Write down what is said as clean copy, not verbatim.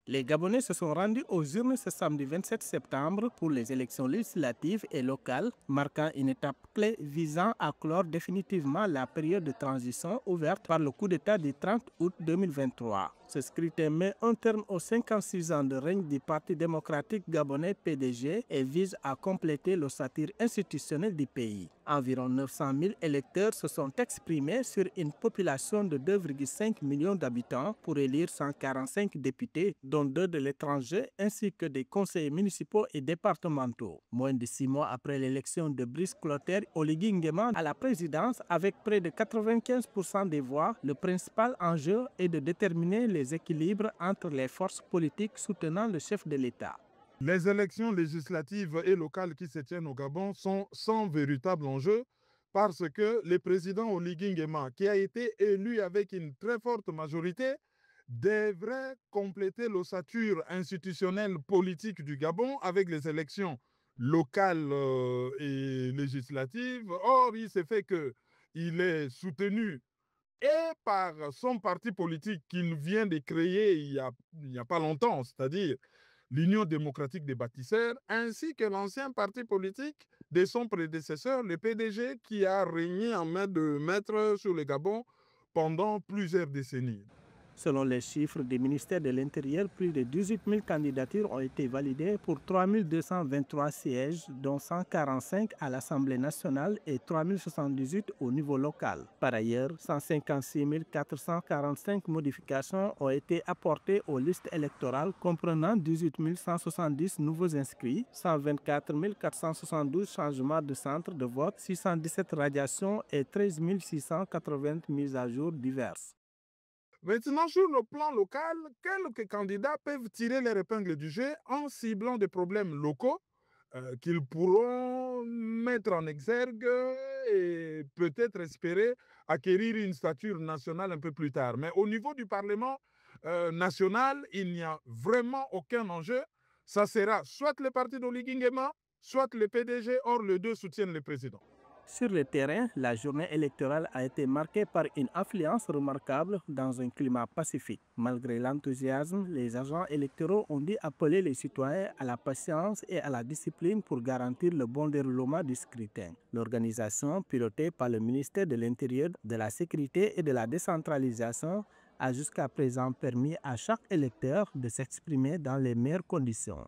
Les Gabonais se sont rendus aux urnes ce samedi 27 septembre pour les élections législatives et locales, marquant une étape clé visant à clore définitivement la période de transition ouverte par le coup d'État du 30 août 2023. Ce scrutin met un terme aux 56 ans de règne du Parti démocratique gabonais PDG et vise à compléter l'ossature institutionnelle du pays. Environ 900 000 électeurs se sont exprimés sur une population de 2,5 millions d'habitants pour élire 145 députés, dont 2 de l'étranger, ainsi que des conseillers municipaux et départementaux. Moins de 6 mois après l'élection de Brice Clotaire Oligui Nguema à la présidence, avec près de 95% des voix, le principal enjeu est de déterminer les équilibres entre les forces politiques soutenant le chef de l'État. Les élections législatives et locales qui se tiennent au Gabon sont sans véritable enjeu parce que le président Oligui Nguema, qui a été élu avec une très forte majorité, devrait compléter l'ossature institutionnelle politique du Gabon avec les élections locales et législatives. Or, il s'est fait qu'il est soutenu et par son parti politique qu'il vient de créer il y a pas longtemps, c'est-à-dire l'Union démocratique des bâtisseurs, ainsi que l'ancien parti politique de son prédécesseur, le PDG, qui a régné en main de maître sur le Gabon pendant plusieurs décennies. Selon les chiffres du ministère de l'Intérieur, plus de 18 000 candidatures ont été validées pour 3 223 sièges, dont 145 à l'Assemblée nationale et 3 078 au niveau local. Par ailleurs, 156 445 modifications ont été apportées aux listes électorales, comprenant 18 170 nouveaux inscrits, 124 472 changements de centre de vote, 617 radiations et 13 680 mises à jour diverses. Maintenant, sur le plan local, quelques candidats peuvent tirer leur épingle du jeu en ciblant des problèmes locaux qu'ils pourront mettre en exergue et peut-être espérer acquérir une stature nationale un peu plus tard. Mais au niveau du Parlement national, il n'y a vraiment aucun enjeu. Ça sera soit le parti d'Oligui Nguema, soit le PDG, or les deux soutiennent le président. Sur le terrain, la journée électorale a été marquée par une affluence remarquable dans un climat pacifique. Malgré l'enthousiasme, les agents électoraux ont dû appeler les citoyens à la patience et à la discipline pour garantir le bon déroulement du scrutin. L'organisation, pilotée par le ministère de l'Intérieur, de la Sécurité et de la Décentralisation, a jusqu'à présent permis à chaque électeur de s'exprimer dans les meilleures conditions.